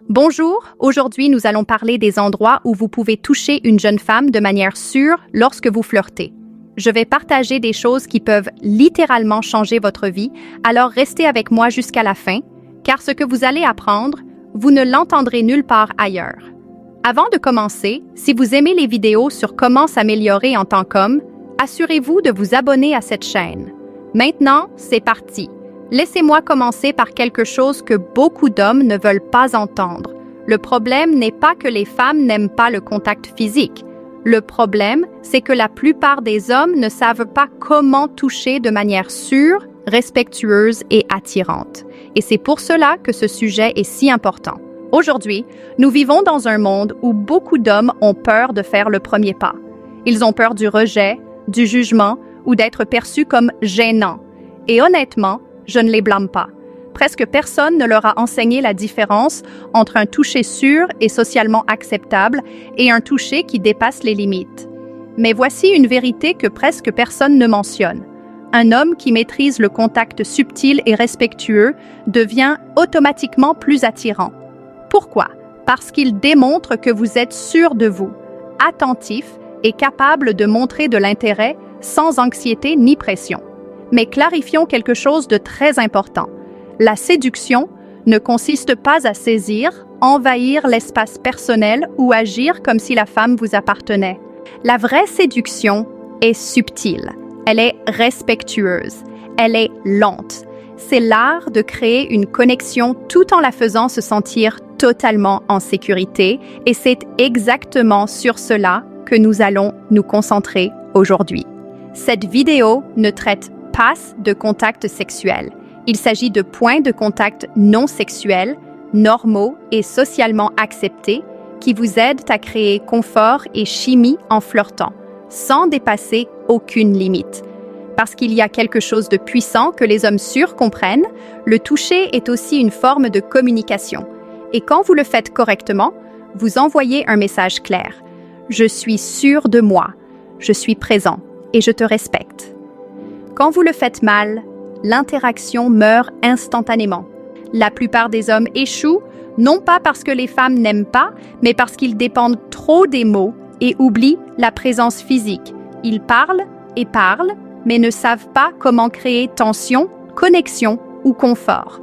Bonjour, aujourd'hui nous allons parler des endroits où vous pouvez toucher une jeune femme de manière sûre lorsque vous flirtez. Je vais partager des choses qui peuvent littéralement changer votre vie, alors restez avec moi jusqu'à la fin, car ce que vous allez apprendre, vous ne l'entendrez nulle part ailleurs. Avant de commencer, si vous aimez les vidéos sur comment s'améliorer en tant qu'homme, assurez-vous de vous abonner à cette chaîne. Maintenant, c'est parti. Laissez-moi commencer par quelque chose que beaucoup d'hommes ne veulent pas entendre. Le problème n'est pas que les femmes n'aiment pas le contact physique. Le problème, c'est que la plupart des hommes ne savent pas comment toucher de manière sûre, respectueuse et attirante. Et c'est pour cela que ce sujet est si important. Aujourd'hui, nous vivons dans un monde où beaucoup d'hommes ont peur de faire le premier pas. Ils ont peur du rejet, du jugement ou d'être perçus comme gênants. Et honnêtement, je ne les blâme pas. Presque personne ne leur a enseigné la différence entre un toucher sûr et socialement acceptable et un toucher qui dépasse les limites. Mais voici une vérité que presque personne ne mentionne. Un homme qui maîtrise le contact subtil et respectueux devient automatiquement plus attirant. Pourquoi? Parce qu'il démontre que vous êtes sûr de vous, attentif et capable de montrer de l'intérêt sans anxiété ni pression. Mais clarifions quelque chose de très important. La séduction ne consiste pas à saisir, envahir l'espace personnel ou agir comme si la femme vous appartenait. La vraie séduction est subtile, elle est respectueuse, elle est lente. C'est l'art de créer une connexion tout en la faisant se sentir totalement en sécurité et c'est exactement sur cela que nous allons nous concentrer aujourd'hui. Cette vidéo ne traite pas de contact sexuel. Il s'agit de points de contact non sexuels, normaux et socialement acceptés qui vous aident à créer confort et chimie en flirtant, sans dépasser aucune limite. Parce qu'il y a quelque chose de puissant que les hommes sûrs comprennent, le toucher est aussi une forme de communication. Et quand vous le faites correctement, vous envoyez un message clair. Je suis sûr de moi, je suis présent et je te respecte. Quand vous le faites mal, l'interaction meurt instantanément. La plupart des hommes échouent, non pas parce que les femmes n'aiment pas, mais parce qu'ils dépendent trop des mots et oublient la présence physique. Ils parlent et parlent, mais ne savent pas comment créer tension, connexion ou confort.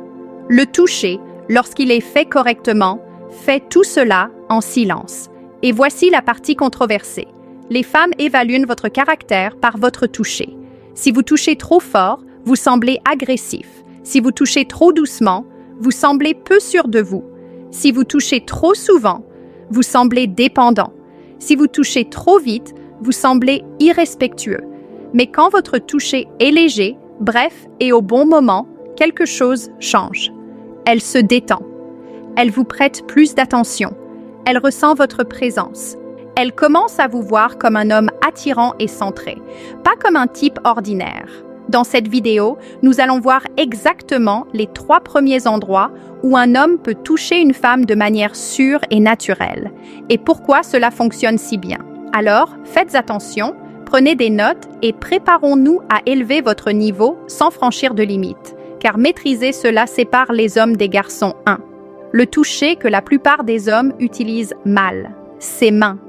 Le toucher, lorsqu'il est fait correctement, fait tout cela en silence. Et voici la partie controversée. Les femmes évaluent votre caractère par votre toucher. Si vous touchez trop fort, vous semblez agressif. Si vous touchez trop doucement, vous semblez peu sûr de vous. Si vous touchez trop souvent, vous semblez dépendant. Si vous touchez trop vite, vous semblez irrespectueux. Mais quand votre toucher est léger, bref et au bon moment, quelque chose change. Elle se détend. Elle vous prête plus d'attention. Elle ressent votre présence. Elle commence à vous voir comme un homme attirant et centré, pas comme un type ordinaire. Dans cette vidéo, nous allons voir exactement les 3 premiers endroits où un homme peut toucher une femme de manière sûre et naturelle, et pourquoi cela fonctionne si bien. Alors, faites attention, prenez des notes et préparons-nous à élever votre niveau sans franchir de limites, car maîtriser cela sépare les hommes des garçons 1. Le toucher que la plupart des hommes utilisent mal, ses mains.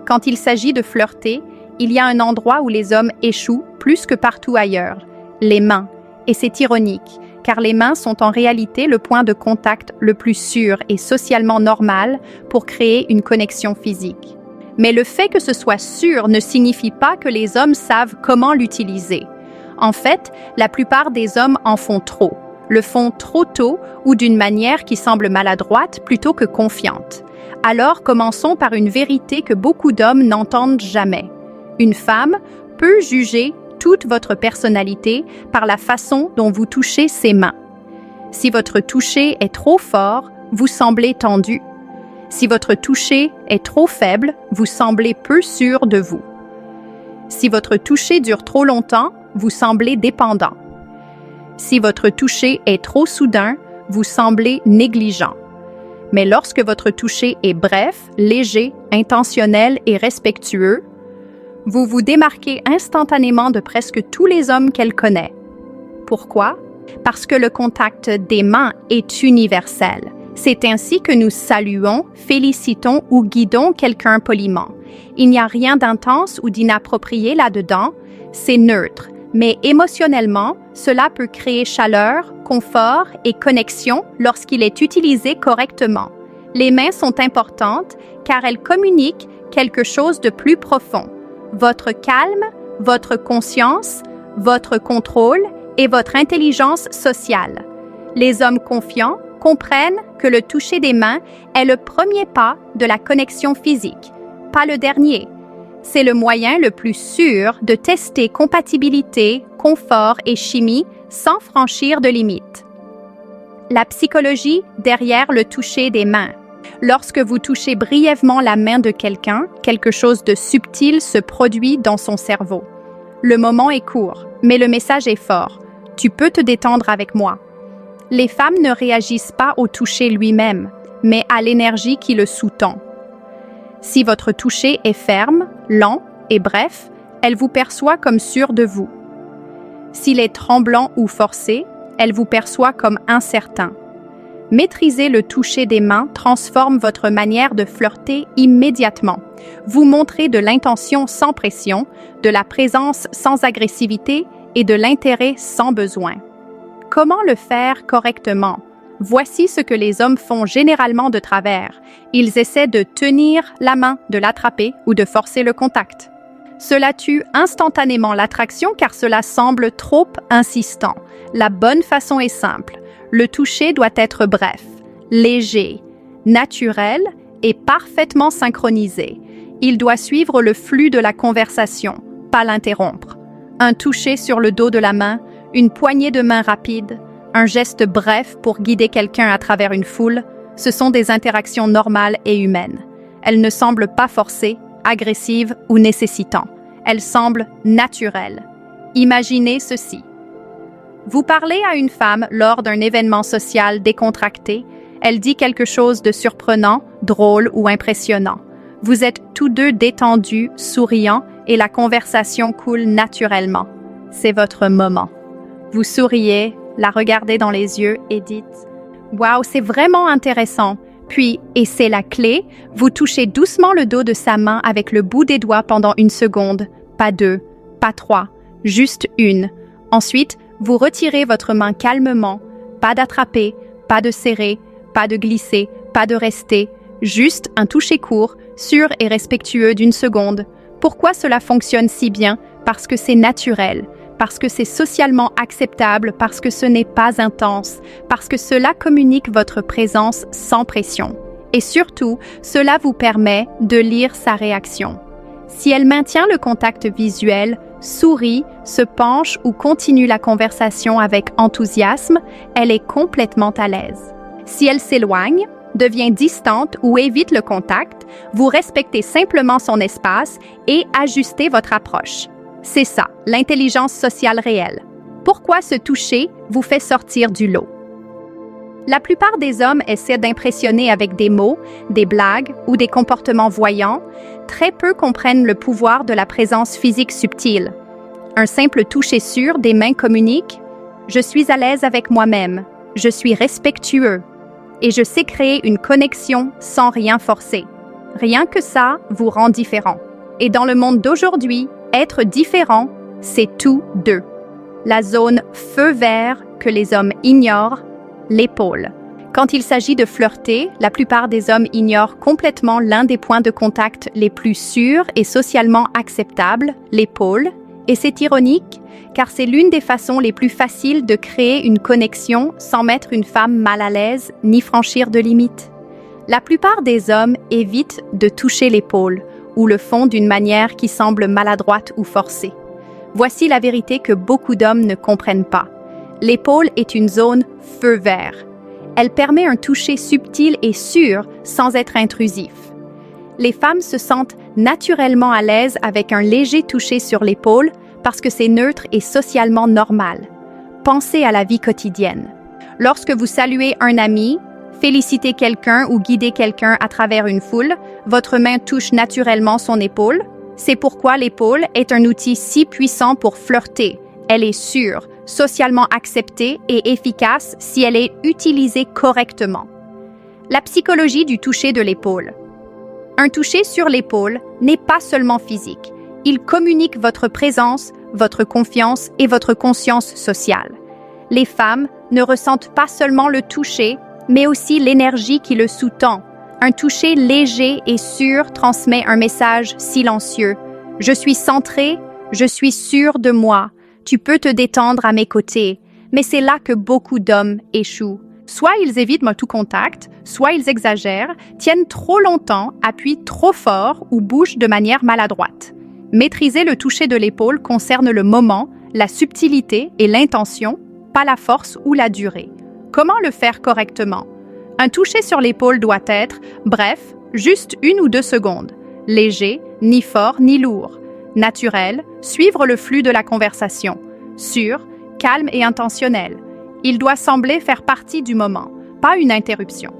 Quand il s'agit de flirter, il y a un endroit où les hommes échouent plus que partout ailleurs, les mains. Et c'est ironique, car les mains sont en réalité le point de contact le plus sûr et socialement normal pour créer une connexion physique. Mais le fait que ce soit sûr ne signifie pas que les hommes savent comment l'utiliser. En fait, la plupart des hommes en font trop, le font trop tôt ou d'une manière qui semble maladroite plutôt que confiante. Alors commençons par une vérité que beaucoup d'hommes n'entendent jamais. Une femme peut juger toute votre personnalité par la façon dont vous touchez ses mains. Si votre toucher est trop fort, vous semblez tendu. Si votre toucher est trop faible, vous semblez peu sûr de vous. Si votre toucher dure trop longtemps, vous semblez dépendant. Si votre toucher est trop soudain, vous semblez négligent. Mais lorsque votre toucher est bref, léger, intentionnel et respectueux, vous vous démarquez instantanément de presque tous les hommes qu'elle connaît. Pourquoi? Parce que le contact des mains est universel. C'est ainsi que nous saluons, félicitons ou guidons quelqu'un poliment. Il n'y a rien d'intense ou d'inapproprié là-dedans, c'est neutre, mais émotionnellement, cela peut créer chaleur, confort et connexion lorsqu'il est utilisé correctement. Les mains sont importantes car elles communiquent quelque chose de plus profond. Votre calme, votre conscience, votre contrôle et votre intelligence sociale. Les hommes confiants comprennent que le toucher des mains est le premier pas de la connexion physique, pas le dernier. C'est le moyen le plus sûr de tester compatibilité, confort et chimie sans franchir de limites. La psychologie derrière le toucher des mains. Lorsque vous touchez brièvement la main de quelqu'un, quelque chose de subtil se produit dans son cerveau. Le moment est court, mais le message est fort. Tu peux te détendre avec moi. Les femmes ne réagissent pas au toucher lui-même, mais à l'énergie qui le sous-tend. Si votre toucher est ferme, lent et bref, elle vous perçoit comme sûr de vous. S'il est tremblant ou forcé, elle vous perçoit comme incertain. Maîtriser le toucher des mains transforme votre manière de flirter immédiatement. Vous montrez de l'intention sans pression, de la présence sans agressivité et de l'intérêt sans besoin. Comment le faire correctement? Voici ce que les hommes font généralement de travers. Ils essaient de tenir la main, de l'attraper ou de forcer le contact. Cela tue instantanément l'attraction car cela semble trop insistant. La bonne façon est simple. Le toucher doit être bref, léger, naturel et parfaitement synchronisé. Il doit suivre le flux de la conversation, pas l'interrompre. Un toucher sur le dos de la main, une poignée de main rapide, un geste bref pour guider quelqu'un à travers une foule, ce sont des interactions normales et humaines. Elles ne semblent pas forcées, agressives ou nécessitantes. Elles semblent naturelles. Imaginez ceci. Vous parlez à une femme lors d'un événement social décontracté. Elle dit quelque chose de surprenant, drôle ou impressionnant. Vous êtes tous deux détendus, souriants et la conversation coule naturellement. C'est votre moment. Vous souriez, la regardez dans les yeux et dites « Wow, c'est vraiment intéressant ». Puis, et c'est la clé, vous touchez doucement le dos de sa main avec le bout des doigts pendant 1 seconde, pas 2, pas 3, juste 1. Ensuite, vous retirez votre main calmement, pas d'attraper, pas de serrer, pas de glisser, pas de rester, juste un toucher court, sûr et respectueux d'1 seconde. Pourquoi cela fonctionne si bien? Parce que c'est naturel, parce que c'est socialement acceptable, parce que ce n'est pas intense, parce que cela communique votre présence sans pression. Et surtout, cela vous permet de lire sa réaction. Si elle maintient le contact visuel, sourit, se penche ou continue la conversation avec enthousiasme, elle est complètement à l'aise. Si elle s'éloigne, devient distante ou évite le contact, vous respectez simplement son espace et ajustez votre approche. C'est ça, l'intelligence sociale réelle. Pourquoi ce toucher vous fait sortir du lot? La plupart des hommes essaient d'impressionner avec des mots, des blagues ou des comportements voyants. Très peu comprennent le pouvoir de la présence physique subtile. Un simple toucher sûr des mains communique « Je suis à l'aise avec moi-même, je suis respectueux et je sais créer une connexion sans rien forcer. » Rien que ça vous rend différent. Et dans le monde d'aujourd'hui, être différent, c'est tout d'eux. La zone feu vert que les hommes ignorent, l'épaule. Quand il s'agit de flirter, la plupart des hommes ignorent complètement l'un des points de contact les plus sûrs et socialement acceptables, l'épaule. Et c'est ironique, car c'est l'une des façons les plus faciles de créer une connexion sans mettre une femme mal à l'aise ni franchir de limites. La plupart des hommes évitent de toucher l'épaule ou le font d'une manière qui semble maladroite ou forcée. Voici la vérité que beaucoup d'hommes ne comprennent pas. L'épaule est une zone feu vert. Elle permet un toucher subtil et sûr sans être intrusif. Les femmes se sentent naturellement à l'aise avec un léger toucher sur l'épaule parce que c'est neutre et socialement normal. Pensez à la vie quotidienne. Lorsque vous saluez un ami, félicitez quelqu'un ou guidez quelqu'un à travers une foule, votre main touche naturellement son épaule. C'est pourquoi l'épaule est un outil si puissant pour flirter. Elle est sûre, socialement acceptée et efficace si elle est utilisée correctement. La psychologie du toucher de l'épaule. Un toucher sur l'épaule n'est pas seulement physique. Il communique votre présence, votre confiance et votre conscience sociale. Les femmes ne ressentent pas seulement le toucher, mais aussi l'énergie qui le sous-tend. Un toucher léger et sûr transmet un message silencieux. Je suis centré, je suis sûr de moi. Tu peux te détendre à mes côtés. Mais c'est là que beaucoup d'hommes échouent. Soit ils évitent tout contact, soit ils exagèrent, tiennent trop longtemps, appuient trop fort ou bougent de manière maladroite. Maîtriser le toucher de l'épaule concerne le moment, la subtilité et l'intention, pas la force ou la durée. Comment le faire correctement? Un toucher sur l'épaule doit être, bref, juste 1 ou 2 secondes. Léger, ni fort ni lourd. Naturel, suivre le flux de la conversation. Sûr, calme et intentionnel. Il doit sembler faire partie du moment, pas une interruption.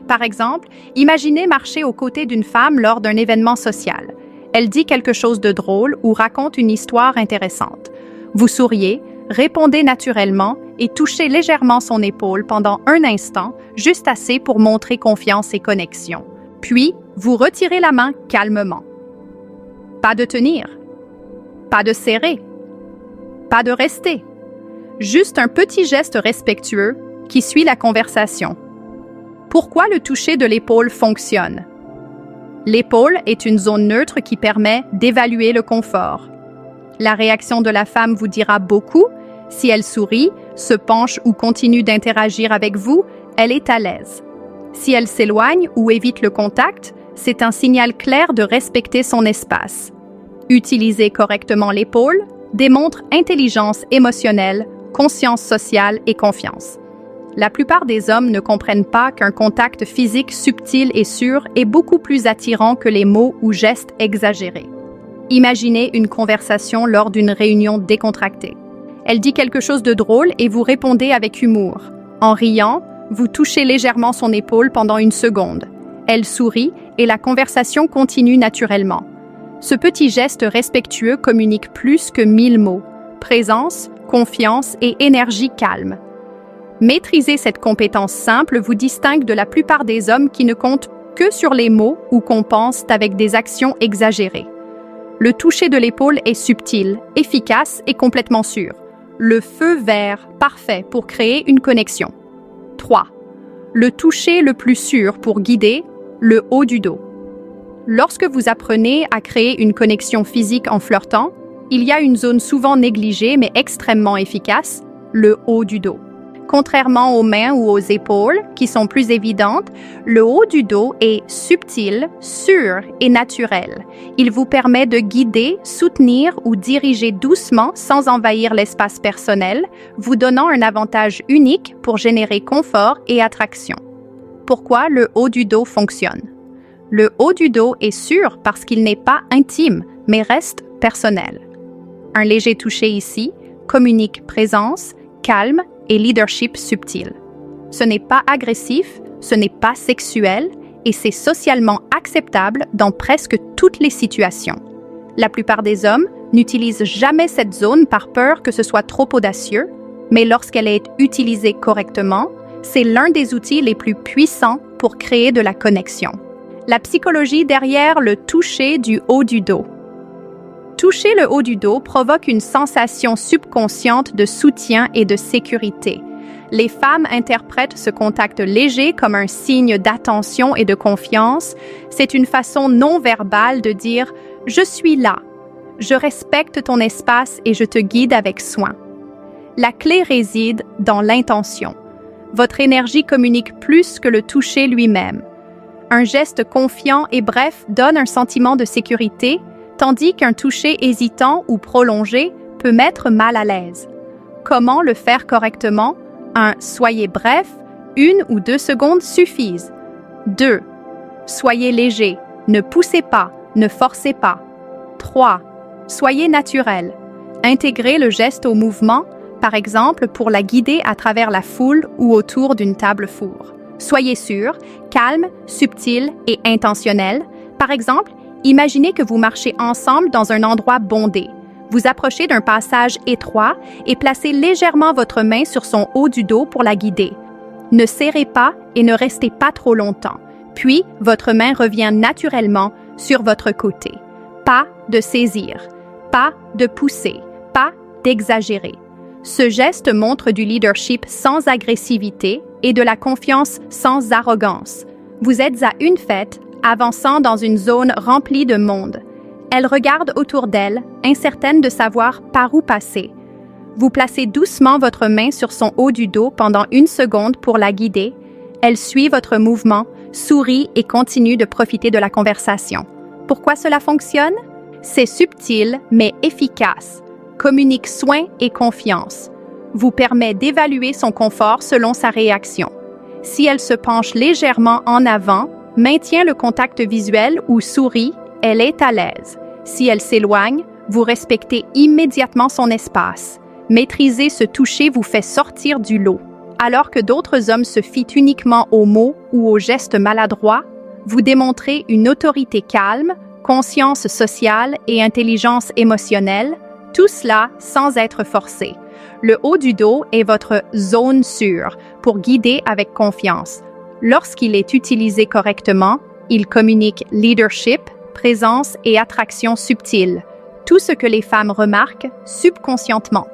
Par exemple, imaginez marcher aux côtés d'une femme lors d'un événement social. Elle dit quelque chose de drôle ou raconte une histoire intéressante. Vous souriez, répondez naturellement et touchez légèrement son épaule pendant un instant, juste assez pour montrer confiance et connexion. Puis, vous retirez la main calmement. Pas de tenir, pas de serrer, pas de rester. Juste un petit geste respectueux qui suit la conversation. Pourquoi le toucher de l'épaule fonctionne? L'épaule est une zone neutre qui permet d'évaluer le confort. La réaction de la femme vous dira beaucoup. Si elle sourit, se penche ou continue d'interagir avec vous, elle est à l'aise. Si elle s'éloigne ou évite le contact, c'est un signal clair de respecter son espace. Utiliser correctement l'épaule démontre intelligence émotionnelle, conscience sociale et confiance. La plupart des hommes ne comprennent pas qu'un contact physique subtil et sûr est beaucoup plus attirant que les mots ou gestes exagérés. Imaginez une conversation lors d'une réunion décontractée. Elle dit quelque chose de drôle et vous répondez avec humour. En riant, vous touchez légèrement son épaule pendant 1 seconde. Elle sourit et la conversation continue naturellement. Ce petit geste respectueux communique plus que 1000 mots. Présence, confiance et énergie calme. Maîtriser cette compétence simple vous distingue de la plupart des hommes qui ne comptent que sur les mots ou compensent avec des actions exagérées. Le toucher de l'épaule est subtil, efficace et complètement sûr. Le feu vert, parfait pour créer une connexion. 3. Le toucher le plus sûr pour guider, le haut du dos. Lorsque vous apprenez à créer une connexion physique en flirtant, il y a une zone souvent négligée mais extrêmement efficace, le haut du dos. Contrairement aux mains ou aux épaules, qui sont plus évidentes, le haut du dos est subtil, sûr et naturel. Il vous permet de guider, soutenir ou diriger doucement sans envahir l'espace personnel, vous donnant un avantage unique pour générer confort et attraction. Pourquoi le haut du dos fonctionne? Le haut du dos est sûr parce qu'il n'est pas intime, mais reste personnel. Un léger toucher ici communique présence, calme et leadership subtil. Ce n'est pas agressif, ce n'est pas sexuel et c'est socialement acceptable dans presque toutes les situations. La plupart des hommes n'utilisent jamais cette zone par peur que ce soit trop audacieux, mais lorsqu'elle est utilisée correctement, c'est l'un des outils les plus puissants pour créer de la connexion. La psychologie derrière le toucher du haut du dos. Toucher le haut du dos provoque une sensation subconsciente de soutien et de sécurité. Les femmes interprètent ce contact léger comme un signe d'attention et de confiance. C'est une façon non verbale de dire « Je suis là, je respecte ton espace et je te guide avec soin ». La clé réside dans l'intention. Votre énergie communique plus que le toucher lui-même. Un geste confiant et bref donne un sentiment de sécurité, tandis qu'un toucher hésitant ou prolongé peut mettre mal à l'aise. Comment le faire correctement? 1. Soyez bref, 1 ou 2 secondes suffisent. 2. Soyez léger, ne poussez pas, ne forcez pas. 3. Soyez naturel. Intégrez le geste au mouvement, par exemple pour la guider à travers la foule ou autour d'une table four. Soyez sûr, calme, subtil et intentionnel. Par exemple, imaginez que vous marchez ensemble dans un endroit bondé. Vous approchez d'un passage étroit et placez légèrement votre main sur son haut du dos pour la guider. Ne serrez pas et ne restez pas trop longtemps. Puis, votre main revient naturellement sur votre côté. Pas de saisir, pas de pousser, pas d'exagérer. Ce geste montre du leadership sans agressivité et de la confiance sans arrogance. Vous êtes à une fête, avançant dans une zone remplie de monde. Elle regarde autour d'elle, incertaine de savoir par où passer. Vous placez doucement votre main sur son haut du dos pendant 1 seconde pour la guider. Elle suit votre mouvement, sourit et continue de profiter de la conversation. Pourquoi cela fonctionne? C'est subtil mais efficace. Communique soin et confiance. Vous permet d'évaluer son confort selon sa réaction. Si elle se penche légèrement en avant, maintient le contact visuel ou sourit, elle est à l'aise. Si elle s'éloigne, vous respectez immédiatement son espace. Maîtriser ce toucher vous fait sortir du lot. Alors que d'autres hommes se fient uniquement aux mots ou aux gestes maladroits, vous démontrez une autorité calme, conscience sociale et intelligence émotionnelle, tout cela sans être forcé. Le haut du dos est votre zone sûre pour guider avec confiance. Lorsqu'il est utilisé correctement, il communique leadership, présence et attraction subtile, tout ce que les femmes remarquent subconscientement.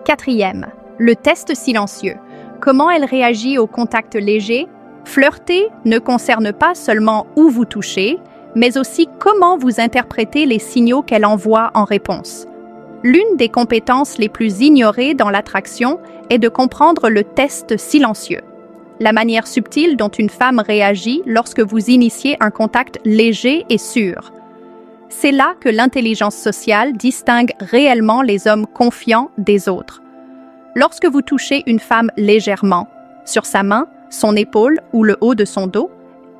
4e, le test silencieux. Comment elle réagit au contact léger? Flirter ne concerne pas seulement où vous touchez, mais aussi comment vous interprétez les signaux qu'elle envoie en réponse. L'une des compétences les plus ignorées dans l'attraction est de comprendre le test silencieux. La manière subtile dont une femme réagit lorsque vous initiez un contact léger et sûr. C'est là que l'intelligence sociale distingue réellement les hommes confiants des autres. Lorsque vous touchez une femme légèrement, sur sa main, son épaule ou le haut de son dos,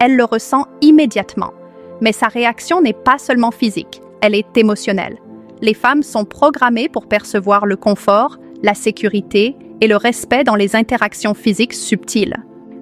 elle le ressent immédiatement. Mais sa réaction n'est pas seulement physique, elle est émotionnelle. Les femmes sont programmées pour percevoir le confort, la sécurité et le respect dans les interactions physiques subtiles.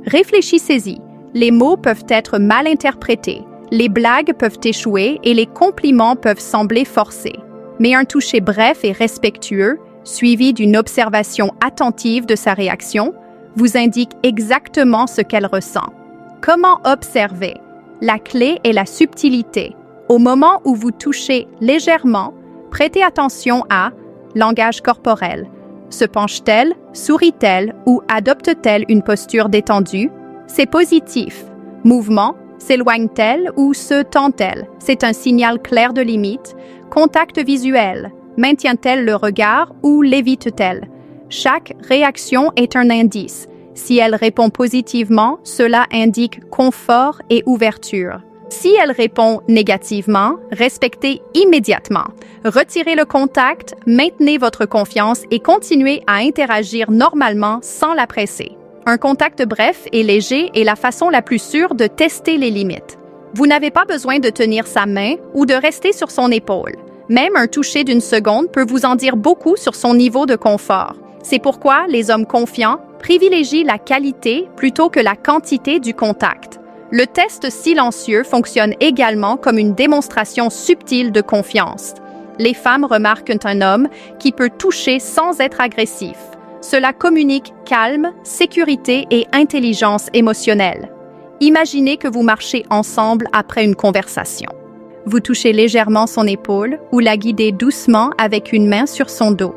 Réfléchissez-y, les mots peuvent être mal interprétés, les blagues peuvent échouer et les compliments peuvent sembler forcés. Mais un toucher bref et respectueux, suivi d'une observation attentive de sa réaction, vous indique exactement ce qu'elle ressent. Comment observer? La clé est la subtilité. Au moment où vous touchez légèrement, prêtez attention à langage corporel. Se penche-t-elle, sourit-elle ou adopte-t-elle une posture détendue? C'est positif. Mouvement, s'éloigne-t-elle ou se tend-elle? C'est un signal clair de limite. Contact visuel, maintient-elle le regard ou l'évite-t-elle? Chaque réaction est un indice. Si elle répond positivement, cela indique confort et ouverture. Si elle répond négativement, respectez immédiatement. Retirez le contact, maintenez votre confiance et continuez à interagir normalement sans la presser. Un contact bref et léger est la façon la plus sûre de tester les limites. Vous n'avez pas besoin de tenir sa main ou de rester sur son épaule. Même un toucher d'1 seconde peut vous en dire beaucoup sur son niveau de confort. C'est pourquoi les hommes confiants privilégient la qualité plutôt que la quantité du contact. Le test silencieux fonctionne également comme une démonstration subtile de confiance. Les femmes remarquent un homme qui peut toucher sans être agressif. Cela communique calme, sécurité et intelligence émotionnelle. Imaginez que vous marchez ensemble après une conversation. Vous touchez légèrement son épaule ou la guidez doucement avec une main sur son dos.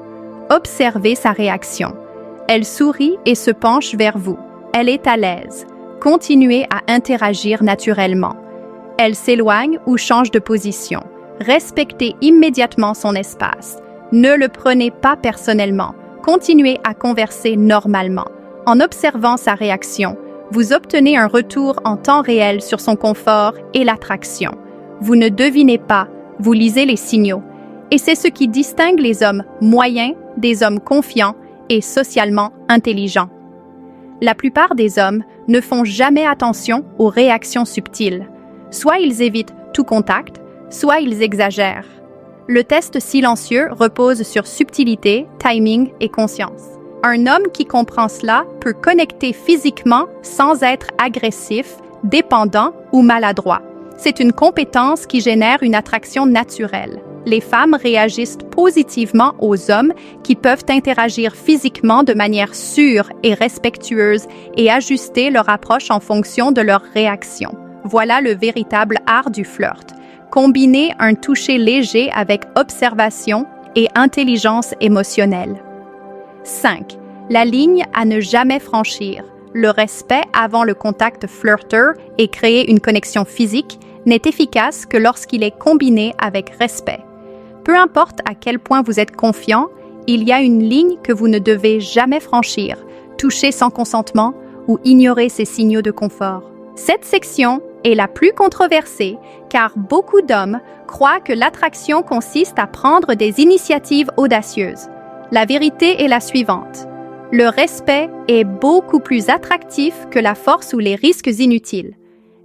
Observez sa réaction. Elle sourit et se penche vers vous. Elle est à l'aise. Continuez à interagir naturellement. Elle s'éloigne ou change de position. Respectez immédiatement son espace. Ne le prenez pas personnellement. Continuez à converser normalement. En observant sa réaction, vous obtenez un retour en temps réel sur son confort et l'attraction. Vous ne devinez pas, vous lisez les signaux. Et c'est ce qui distingue les hommes moyens des hommes confiants et socialement intelligents. La plupart des hommes ne font jamais attention aux réactions subtiles. Soit ils évitent tout contact, soit ils exagèrent. Le test silencieux repose sur subtilité, timing et conscience. Un homme qui comprend cela peut connecter physiquement sans être agressif, dépendant ou maladroit. C'est une compétence qui génère une attraction naturelle. Les femmes réagissent positivement aux hommes qui peuvent interagir physiquement de manière sûre et respectueuse et ajuster leur approche en fonction de leur réaction. Voilà le véritable art du flirt. Combiner un toucher léger avec observation et intelligence émotionnelle. 5. La ligne à ne jamais franchir. Le respect avant le contact flirteur et créer une connexion physique n'est efficace que lorsqu'il est combiné avec respect. Peu importe à quel point vous êtes confiant, il y a une ligne que vous ne devez jamais franchir, toucher sans consentement ou ignorer ces signaux de confort. Cette section est la plus controversée car beaucoup d'hommes croient que l'attraction consiste à prendre des initiatives audacieuses. La vérité est la suivante. Le respect est beaucoup plus attractif que la force ou les risques inutiles.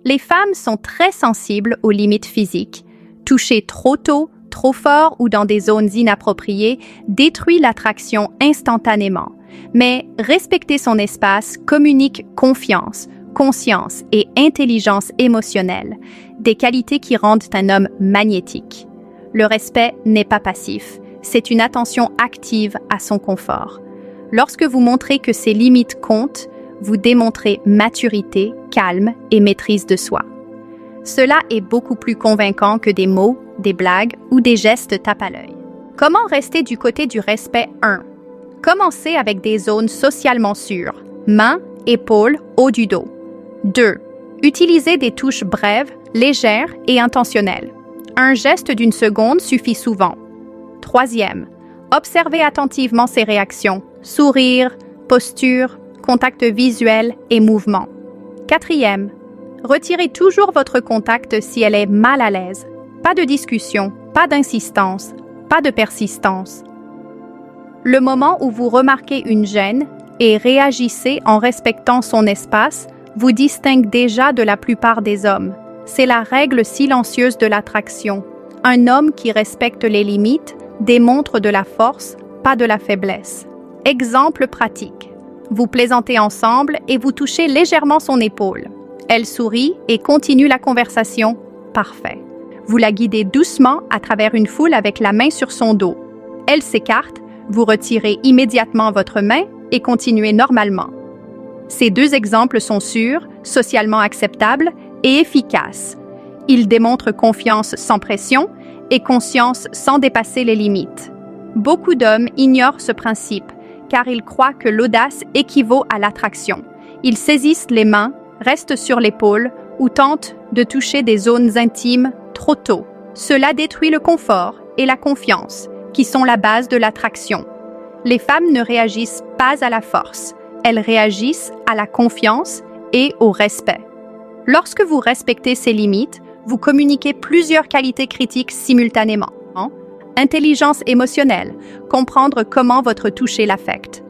Les femmes sont très sensibles aux limites physiques. Toucher trop tôt, trop fort ou dans des zones inappropriées détruit l'attraction instantanément. Mais respecter son espace communique confiance, conscience et intelligence émotionnelle, des qualités qui rendent un homme magnétique. Le respect n'est pas passif, c'est une attention active à son confort. Lorsque vous montrez que ces limites comptent, vous démontrez maturité, calme et maîtrise de soi. Cela est beaucoup plus convaincant que des mots, des blagues ou des gestes tape à l'œil. Comment rester du côté du respect 1? Commencez avec des zones socialement sûres, mains, épaules, haut du dos. 2. Utilisez des touches brèves, légères et intentionnelles. Un geste d'une seconde suffit souvent. 3e. Observez attentivement ses réactions, sourire, posture, contact visuel et mouvement. 4e. Retirez toujours votre contact si elle est mal à l'aise. Pas de discussion, pas d'insistance, pas de persistance. Le moment où vous remarquez une gêne et réagissez en respectant son espace vous distingue déjà de la plupart des hommes. C'est la règle silencieuse de l'attraction. Un homme qui respecte les limites démontre de la force, pas de la faiblesse. Exemple pratique. Vous plaisantez ensemble et vous touchez légèrement son épaule. Elle sourit et continue la conversation. Parfait. Vous la guidez doucement à travers une foule avec la main sur son dos. Elle s'écarte, vous retirez immédiatement votre main et continuez normalement. Ces 2 exemples sont sûrs, socialement acceptables et efficaces. Ils démontrent confiance sans pression et conscience sans dépasser les limites. Beaucoup d'hommes ignorent ce principe car ils croient que l'audace équivaut à l'attraction. Ils saisissent les mains, restent sur l'épaule ou tentent de toucher des zones intimes trop tôt. Cela détruit le confort et la confiance, qui sont la base de l'attraction. Les femmes ne réagissent pas à la force, elles réagissent à la confiance et au respect. Lorsque vous respectez ces limites, vous communiquez plusieurs qualités critiques simultanément. Intelligence émotionnelle, comprendre comment votre toucher l'affecte.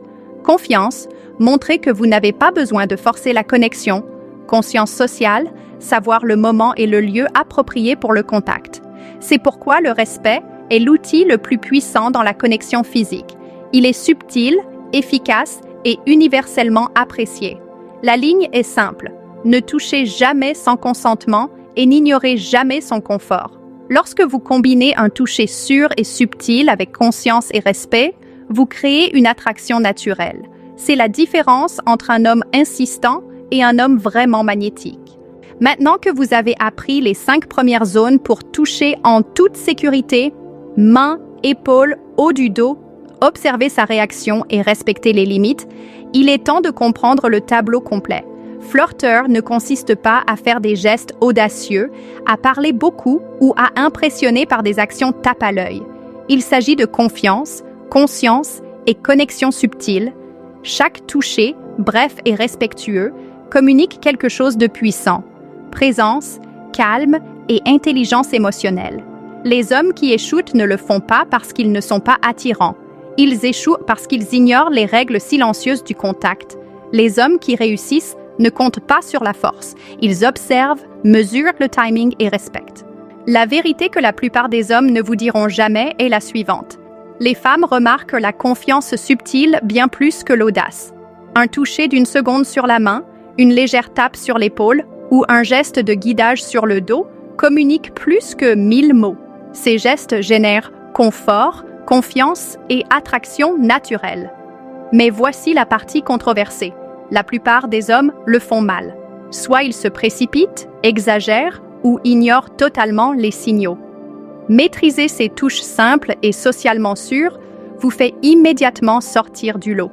Confiance, montrer que vous n'avez pas besoin de forcer la connexion. Conscience sociale, savoir le moment et le lieu approprié pour le contact. C'est pourquoi le respect est l'outil le plus puissant dans la connexion physique. Il est subtil, efficace et universellement apprécié. La ligne est simple. Ne touchez jamais sans consentement et n'ignorez jamais son confort. Lorsque vous combinez un toucher sûr et subtil avec conscience et respect, vous créez une attraction naturelle. C'est la différence entre un homme insistant et un homme vraiment magnétique. Maintenant que vous avez appris les 5 premières zones pour toucher en toute sécurité, mains, épaules, haut du dos, observer sa réaction et respecter les limites, il est temps de comprendre le tableau complet. Flirteur ne consiste pas à faire des gestes audacieux, à parler beaucoup ou à impressionner par des actions tape à l'œil. Il s'agit de confiance, conscience et connexion subtile. Chaque toucher, bref et respectueux, communique quelque chose de puissant. Présence, calme et intelligence émotionnelle. Les hommes qui échouent ne le font pas parce qu'ils ne sont pas attirants. Ils échouent parce qu'ils ignorent les règles silencieuses du contact. Les hommes qui réussissent ne comptent pas sur la force. Ils observent, mesurent le timing et respectent. La vérité que la plupart des hommes ne vous diront jamais est la suivante. Les femmes remarquent la confiance subtile bien plus que l'audace. Un toucher d'une seconde sur la main, une légère tape sur l'épaule ou un geste de guidage sur le dos communiquent plus que 1000 mots. Ces gestes génèrent confort, confiance et attraction naturelle. Mais voici la partie controversée. La plupart des hommes le font mal. Soit ils se précipitent, exagèrent ou ignorent totalement les signaux. Maîtriser ces touches simples et socialement sûres vous fait immédiatement sortir du lot.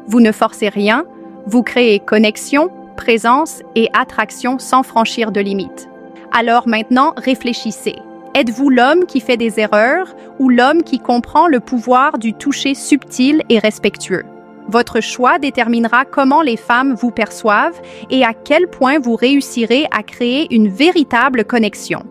Vous ne forcez rien, vous créez connexion, présence et attraction sans franchir de limites. Alors maintenant, réfléchissez. Êtes-vous l'homme qui fait des erreurs ou l'homme qui comprend le pouvoir du toucher subtil et respectueux? Votre choix déterminera comment les femmes vous perçoivent et à quel point vous réussirez à créer une véritable connexion.